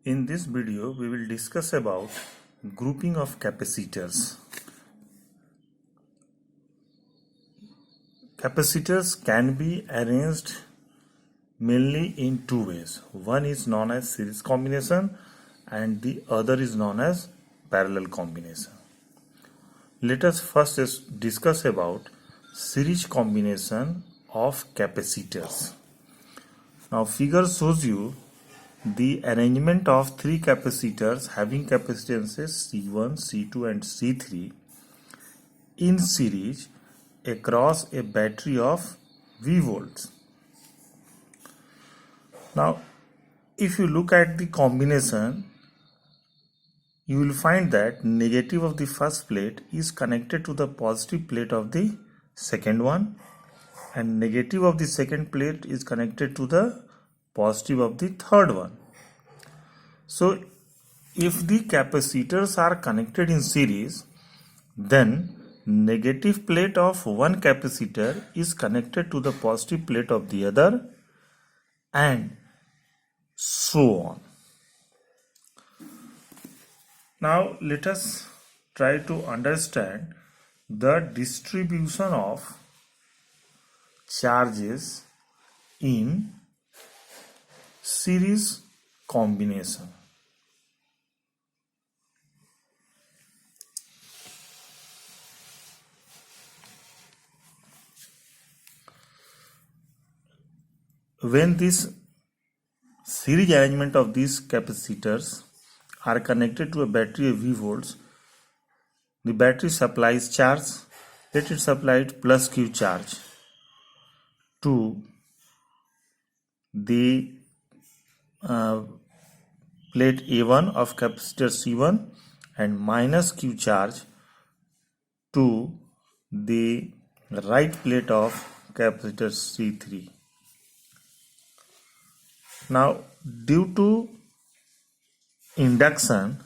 In this video, we will discuss about grouping of capacitors. Capacitors can be arranged mainly in two ways. One is known as series combination and the other is known as parallel combination. Let us first discuss about series combination of capacitors. Now figure shows you the arrangement of three capacitors having capacitances C1, C2 and C3 in series across a battery of V volts. Now if you look at the combination, you will find that negative of the first plate is connected to the positive plate of the second one and negative of the second plate is connected to the positive of the third one. So if the capacitors are connected in series, then negative plate of one capacitor is connected to the positive plate of the other and so on. Now let us try to understand the distribution of charges in series combination. When this series arrangement of these capacitors are connected to a battery of V volts, the battery supplies charge. Let it supply plus Q charge to the plate A1 of capacitor C1 and minus Q charge to the right plate of capacitor C3. Now due to induction,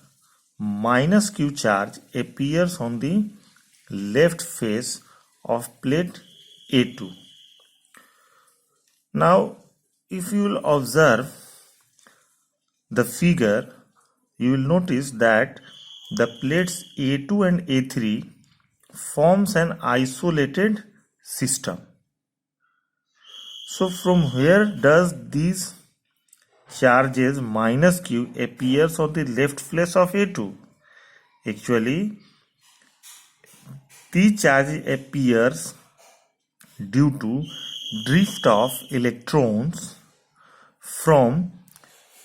minus Q charge appears on the left face of plate A2. Now if you will observe the figure, you will notice that the plates A2 and A3 forms an isolated system. So from where does these charges minus Q appears on the left face of A2? Actually, the charge appears due to drift of electrons from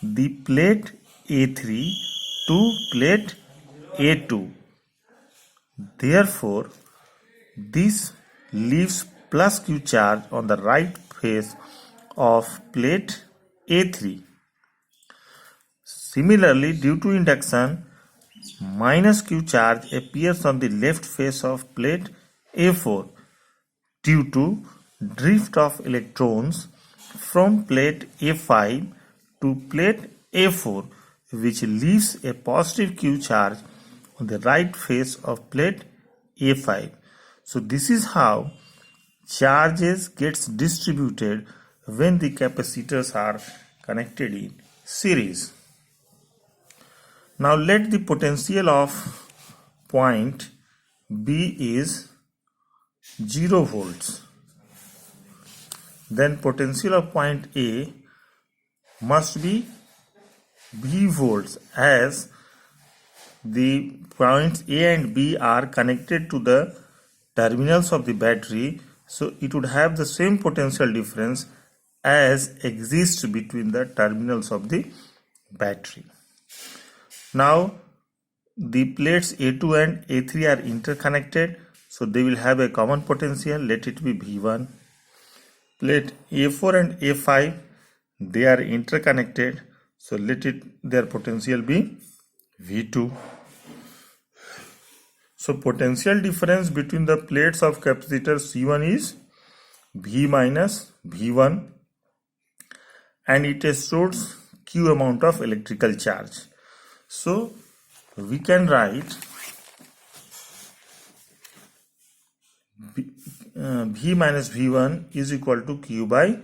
the plate A3 to plate A2. Therefore, this leaves plus Q charge on the right face of plate A3. Similarly, due to induction, minus Q charge appears on the left face of plate A4 due to drift of electrons from plate A5 to plate A4, which leaves a positive Q charge on the right face of plate A5. So this is how charges gets distributed when the capacitors are connected in series. Now let the potential of point B is 0 volts. Then potential of point A must be V volts, as the points A and B are connected to the terminals of the battery, so it would have the same potential difference as exists between the terminals of the battery. Now the plates A2 and A3 are interconnected, so they will have a common potential. Let it be V1. Plate A4 and A5, they are interconnected, so let their potential be V2. So potential difference between the plates of capacitor C1 is V minus V1 and it stores Q amount of electrical charge. So we can write V minus V1 is equal to Q by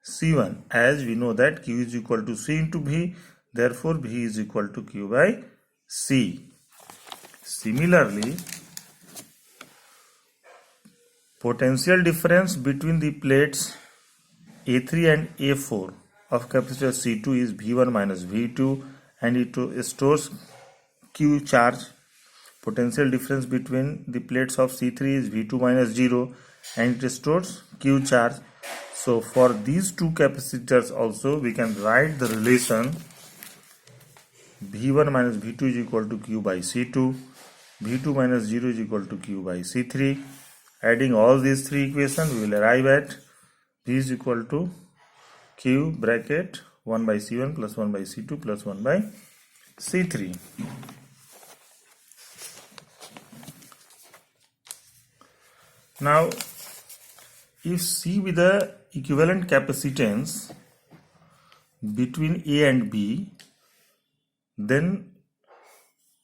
C1, as we know that Q is equal to C into V, Therefore, V is equal to Q by C. Similarly, potential difference between the plates A3 and A4 of capacitor C2 is V1 minus V2, and it stores Q charge. Potential difference between the plates of C3 is V2 minus 0, and it stores Q charge. So for these two capacitors also we can write the relation V1 minus V2 is equal to Q by C2, V2 minus 0 is equal to Q by C3. Adding all these three equations, we will arrive at V is equal to Q bracket 1 by C1 plus 1 by C2 plus 1 by C3. Now, if C be the equivalent capacitance between A and B, then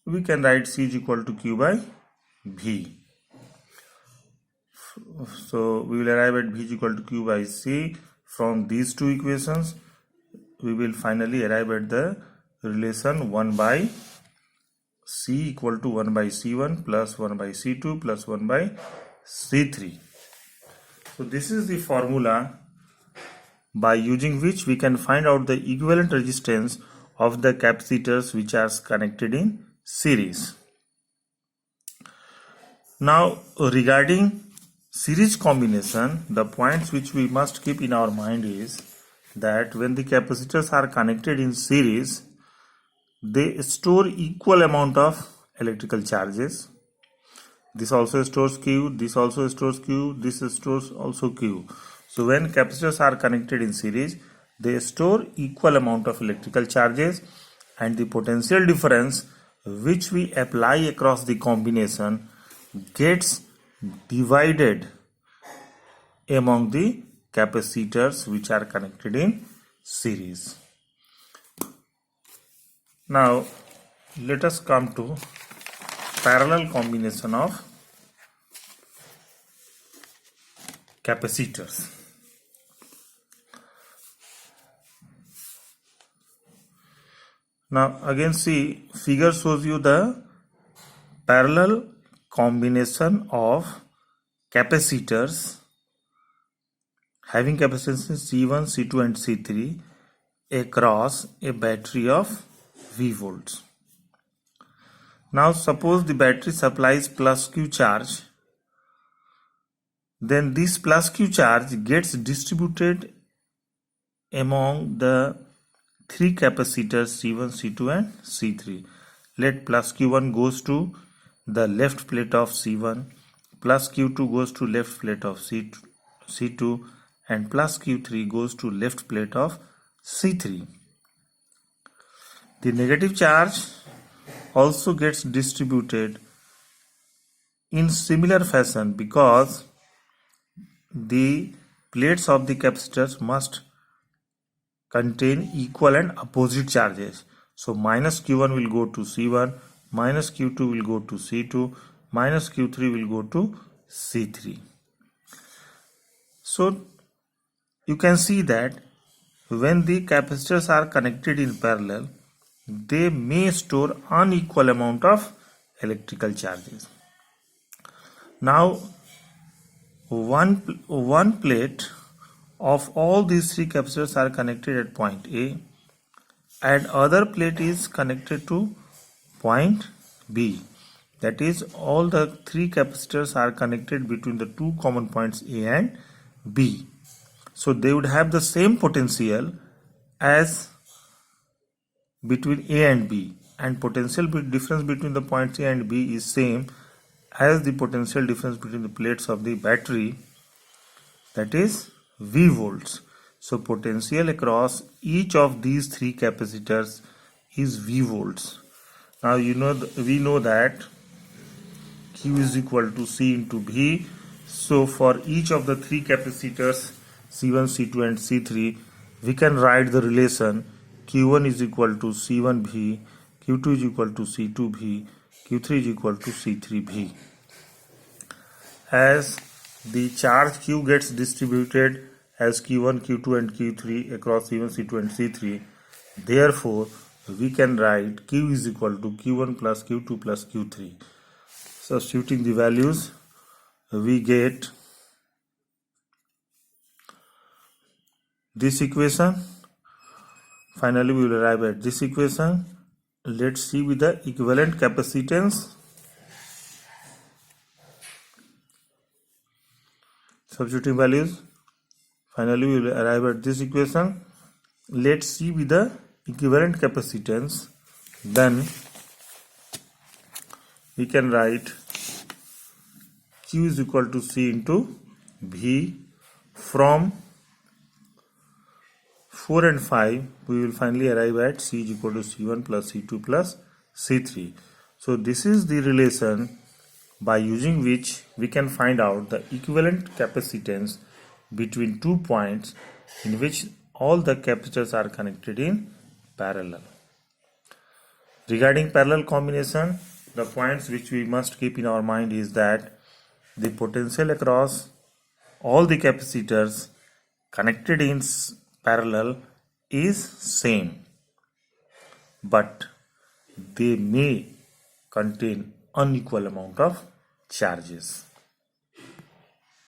we can write C is equal to Q by V. So we will arrive at V is equal to Q by C. From these two equations, we will finally arrive at the relation 1 by C equal to 1 by C1 plus 1 by C2 plus 1 by C3. So this is the formula by using which we can find out the equivalent resistance of the capacitors which are connected in series. Now, regarding series combination, the points which we must keep in our mind is that when the capacitors are connected in series, they store equal amount of electrical charges. This also stores Q, this also stores Q, this stores also Q. So when capacitors are connected in series, they store equal amount of electrical charges, and the potential difference which we apply across the combination gets divided among the capacitors which are connected in series. Now let us come to parallel combination of capacitors. Now again see, figure shows you the parallel combination of capacitors having capacitances C1, C2 and C3 across a battery of V volts. Now suppose the battery supplies plus Q charge, then this plus Q charge gets distributed among the three capacitors C1, C2 and C3. Let plus Q1 goes to the left plate of C1, plus Q2 goes to left plate of C2 and plus Q3 goes to left plate of C3. The negative charge also gets distributed in similar fashion because the plates of the capacitors must contain equal and opposite charges. So minus Q1 will go to C1, minus Q2 will go to C2, minus Q3 will go to C3. So you can see that when the capacitors are connected in parallel, they may store unequal amount of electrical charges. Now one plate of all these three capacitors are connected at point A, and other plate is connected to point B. That is, all the three capacitors are connected between the two common points A and B. So they would have the same potential as between A and B, and potential difference between the points A and B is same as the potential difference between the plates of the battery, that is V volts. So potential across each of these three capacitors is V volts. Now we know that Q is equal to C into V. So for each of the three capacitors C1, C2 and C3, we can write the relation Q1 is equal to C1V, Q2 is equal to C2V, Q3 is equal to C3V. As the charge Q gets distributed as Q1, Q2 and Q3 across C1, C2 and C3, therefore we can write Q is equal to Q1 plus Q2 plus Q3. Substituting the values, we get this equation. Finally, we will arrive at this equation. Let's see with the equivalent capacitance. Substituting values. Finally, we will arrive at this equation. Let's see with the equivalent capacitance. Then we can write Q is equal to C into V. From 4 and 5, we will finally arrive at C is equal to C1 plus C2 plus C3. So this is the relation by using which we can find out the equivalent capacitance between 2 points in which all the capacitors are connected in parallel. Regarding parallel combination, the points which we must keep in our mind is that the potential across all the capacitors connected in parallel is same, but they may contain unequal amount of charges.